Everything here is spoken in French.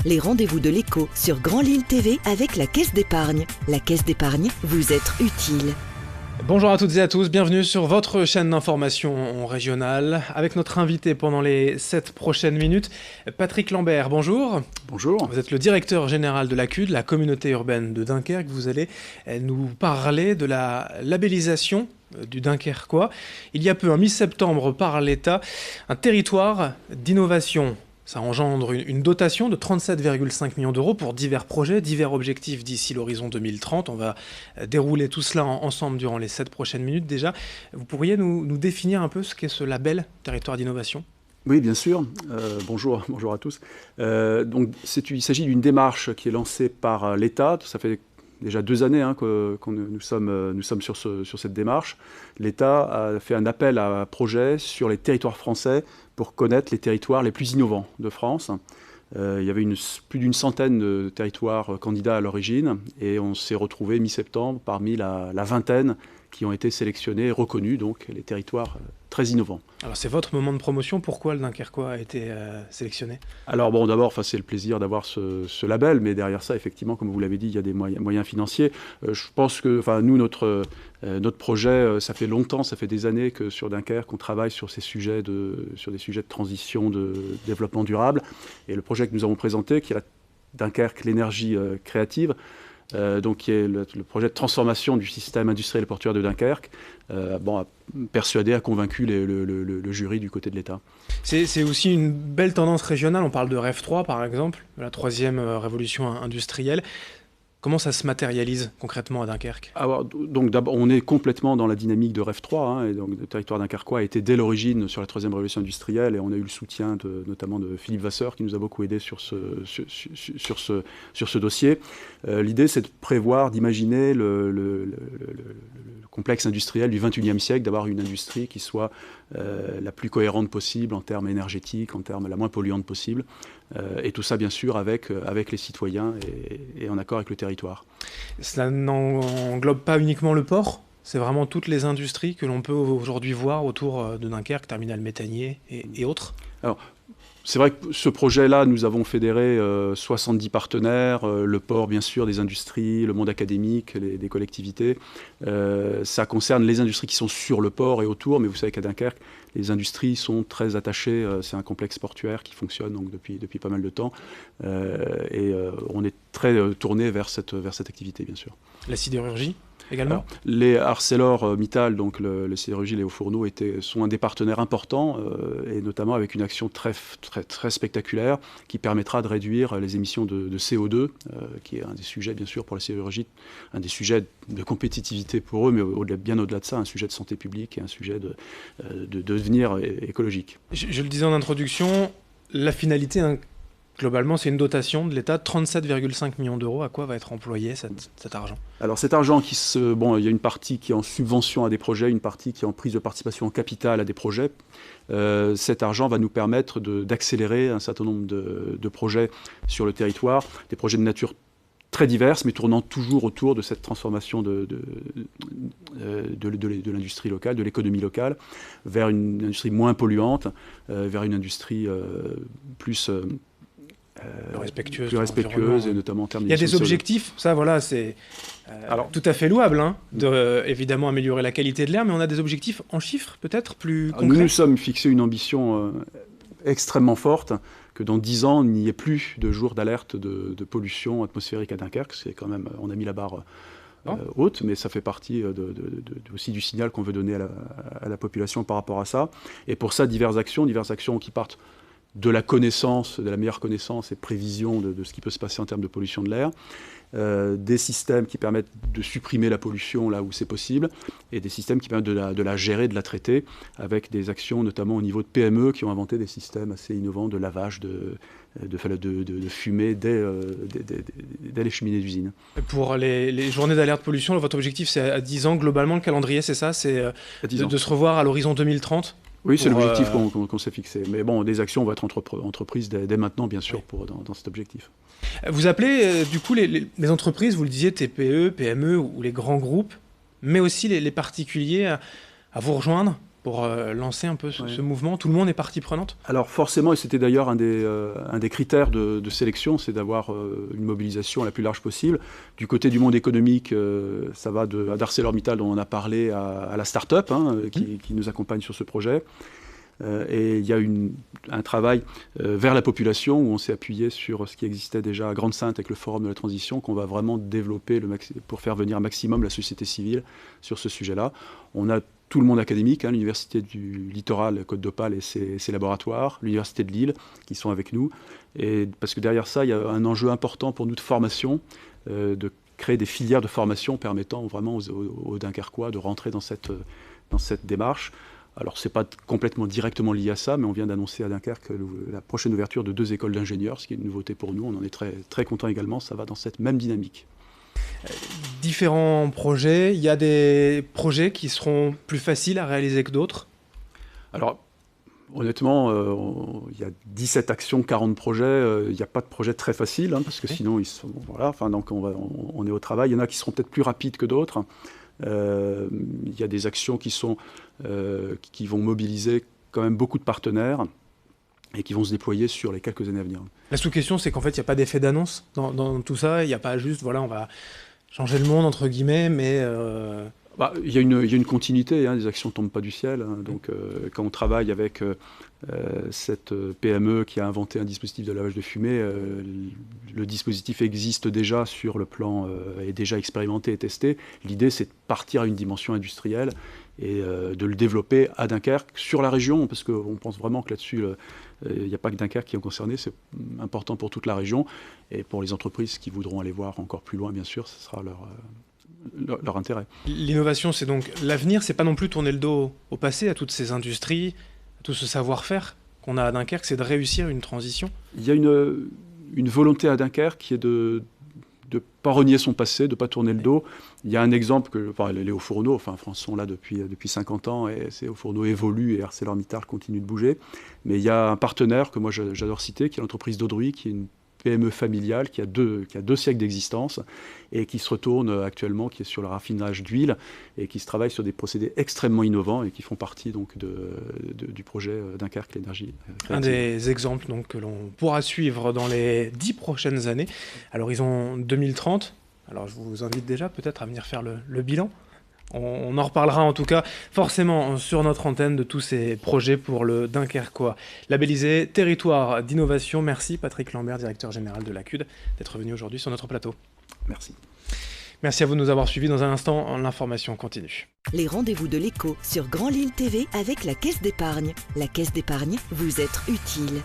Les rendez-vous de l'écho sur Grand Lille TV avec la Caisse d'épargne. La Caisse d'épargne, vous être utile. Bonjour à toutes et à tous, bienvenue sur votre chaîne d'information régionale avec notre invité pendant les 7 prochaines minutes, Patrick Lambert. Bonjour. Bonjour. Vous êtes le directeur général de la CUD, la communauté urbaine de Dunkerque. Vous allez nous parler de la labellisation du Dunkerquois. Il y a peu, en mi-septembre, par l'État, un territoire d'innovation. Ça engendre une dotation de 37,5 millions d'euros pour divers projets, divers objectifs d'ici l'horizon 2030. On va dérouler tout cela ensemble durant les 7 prochaines minutes déjà. Vous pourriez nous définir un peu ce qu'est ce label territoire d'innovation ? Oui, bien sûr. Bonjour à tous. Il s'agit d'une démarche qui est lancée par l'État. Ça fait déjà 2 années que nous sommes sur cette démarche. L'État a fait un appel à projet sur les territoires français pour connaître les territoires les plus innovants de France. Il y avait plus d'une centaine de territoires candidats à l'origine et on s'est retrouvé mi-septembre parmi la vingtaine qui ont été sélectionnés et reconnus, donc les territoires très innovants. Alors c'est votre moment de promotion, pourquoi le Dunkerquois a été sélectionné ? Alors d'abord, c'est le plaisir d'avoir ce label, mais derrière ça, effectivement, comme vous l'avez dit, il y a des moyens financiers. Je pense que nous, notre projet, ça fait longtemps, ça fait des années que sur Dunkerque, on travaille sur des sujets de transition, de développement durable. Et le projet que nous avons présenté, qui est la Dunkerque, l'énergie créative, qui est le projet de transformation du système industriel et portuaire de Dunkerque, a convaincu le jury du côté de l'État. C'est aussi une belle tendance régionale, on parle de REF 3 par exemple, la 3e révolution industrielle. Comment ça se matérialise concrètement à Dunkerque ? D'abord, on est complètement dans la dynamique de REF 3, et donc le territoire dunkerquois a été dès l'origine sur la 3e révolution industrielle, et on a eu le soutien notamment de Philippe Vasseur qui nous a beaucoup aidé sur ce dossier. L'idée, c'est de prévoir, d'imaginer le complexe industriel du XXIe siècle, d'avoir une industrie qui soit la plus cohérente possible en termes énergétiques, en termes la moins polluante possible, et tout ça bien sûr avec les citoyens et en accord avec le territoire. Cela n'englobe pas uniquement le port ? C'est vraiment toutes les industries que l'on peut aujourd'hui voir autour de Dunkerque, terminal méthanier et autres ? Alors, c'est vrai que ce projet-là, nous avons fédéré 70 partenaires, le port bien sûr, des industries, le monde académique, des collectivités. Ça concerne les industries qui sont sur le port et autour, mais vous savez qu'à Dunkerque, les industries sont très attachées. C'est un complexe portuaire qui fonctionne donc, depuis pas mal de temps. On est très tourné vers cette activité, bien sûr. La sidérurgie également ? Alors, les ArcelorMittal, donc les sidérurgies, les hauts fourneaux, sont un des partenaires importants, et notamment avec une action très, très, très spectaculaire qui permettra de réduire les émissions de CO2, qui est un des sujets, bien sûr, pour la sidérurgie, un des sujets de compétitivité pour eux, mais bien au-delà de ça, un sujet de santé publique et un sujet de devenir écologique. Je le disais en introduction, la finalité, globalement, c'est une dotation de l'État de 37,5 millions d'euros. À quoi va être employé cet argent ? Alors cet argent, il y a une partie qui est en subvention à des projets, une partie qui est en prise de participation en capital à des projets. Cet argent va nous permettre d'accélérer un certain nombre de projets sur le territoire, des projets de nature très diverses, mais tournant toujours autour de cette transformation de l'industrie locale, de l'économie locale, vers une industrie moins polluante, vers une industrie plus respectueuse et notamment en termes Il y a des objectifs, ça voilà, c'est tout à fait louable, de évidemment améliorer la qualité de l'air, mais on a des objectifs en chiffres peut-être plus concrets. Nous nous sommes fixés une ambition extrêmement forte, que dans 10 ans, il n'y ait plus de jours d'alerte de pollution atmosphérique à Dunkerque. C'est quand même, on a mis la barre haute, mais ça fait partie aussi du signal qu'on veut donner à la population par rapport à ça. Et pour ça, diverses actions qui partent de la connaissance, de la meilleure connaissance et prévision de ce qui peut se passer en termes de pollution de l'air, des systèmes qui permettent de supprimer la pollution là où c'est possible, et des systèmes qui permettent de la gérer, de la traiter, avec des actions notamment au niveau de PME qui ont inventé des systèmes assez innovants de lavage de fumée dès les cheminées d'usine. Pour les journées d'alerte pollution, votre objectif c'est à 10 ans, globalement le calendrier c'est ça, c'est de se revoir à l'horizon 2030 ? Oui, c'est l'objectif qu'on s'est fixé. Mais bon, des actions vont être entreprises dès maintenant, bien sûr, dans cet objectif. Vous appelez, du coup, les entreprises, vous le disiez, TPE, PME ou les grands groupes, mais aussi les particuliers à vous rejoindre pour lancer un peu ce mouvement? Tout le monde est partie prenante? Alors forcément, et c'était d'ailleurs un des critères de sélection, c'est d'avoir une mobilisation la plus large possible. Du côté du monde économique, ça va d'ArcelorMittal, dont on a parlé, à la start-up qui nous accompagne sur ce projet. Et il y a un travail vers la population où on s'est appuyé sur ce qui existait déjà à Grande-Synthe avec le Forum de la Transition, qu'on va vraiment développer pour faire venir un maximum la société civile sur ce sujet-là. On a tout le monde académique, l'Université du Littoral, Côte d'Opale et ses laboratoires, l'Université de Lille qui sont avec nous. Et parce que derrière ça, il y a un enjeu important pour nous de formation, de créer des filières de formation permettant vraiment aux Dunkerquois de rentrer dans cette démarche. Alors, ce n'est pas complètement directement lié à ça, mais on vient d'annoncer à Dunkerque la prochaine ouverture de 2 écoles d'ingénieurs, ce qui est une nouveauté pour nous. On en est très, très content également, ça va dans cette même dynamique. Différents projets, il y a des projets qui seront plus faciles à réaliser que d'autres? Alors, honnêtement, il y a 17 actions, 40 projets. Il n'y a pas de projet très facile, parce que sinon, ils sont, donc on est au travail. Il y en a qui seront peut-être plus rapides que d'autres. Il y a des actions qui vont mobiliser quand même beaucoup de partenaires et qui vont se déployer sur les quelques années à venir. La sous-question, c'est qu'en fait, il n'y a pas d'effet d'annonce dans tout ça. Il n'y a pas juste, on va changer le monde, entre guillemets, mais... Il y a une continuité, les actions ne tombent pas du ciel. Donc, quand on travaille avec cette PME qui a inventé un dispositif de lavage de fumée, le dispositif existe déjà sur le plan, est déjà expérimenté et testé. L'idée, c'est de partir à une dimension industrielle et de le développer à Dunkerque, sur la région, parce qu'on pense vraiment que là-dessus, il n'y a pas que Dunkerque qui est concerné, c'est important pour toute la région. Et pour les entreprises qui voudront aller voir encore plus loin, bien sûr, ce sera leur intérêt. L'innovation, c'est donc l'avenir, c'est pas non plus tourner le dos au passé, à toutes ces industries, à tout ce savoir-faire qu'on a à Dunkerque, c'est de réussir une transition. Il y a une volonté à Dunkerque qui est de ne pas renier son passé, de ne pas tourner le dos. Il y a un exemple, les Hauts-Fourneaux, France sont là depuis 50 ans, et ces Hauts-Fourneaux évoluent et ArcelorMittal continue de bouger. Mais il y a un partenaire que moi j'adore citer, qui est l'entreprise d'Audruy, qui est une PME familiale qui a 2 siècles d'existence et qui se retourne actuellement, qui est sur le raffinage d'huile et qui se travaille sur des procédés extrêmement innovants et qui font partie donc du projet Dunkerque l'énergie créative. Un des exemples donc, que l'on pourra suivre dans les 10 prochaines années, à l'horizon 2030. Alors je vous invite déjà peut-être à venir faire le bilan. On en reparlera en tout cas forcément sur notre antenne de tous ces projets pour le Dunkerquois. Labellisé Territoire d'innovation. Merci Patrick Lambert, directeur général de l'ACUD, d'être venu aujourd'hui sur notre plateau. Merci. Merci à vous de nous avoir suivis. Dans un instant, l'information continue. Les rendez-vous de l'écho sur Grand Lille TV avec la Caisse d'épargne. La Caisse d'épargne, vous être utile.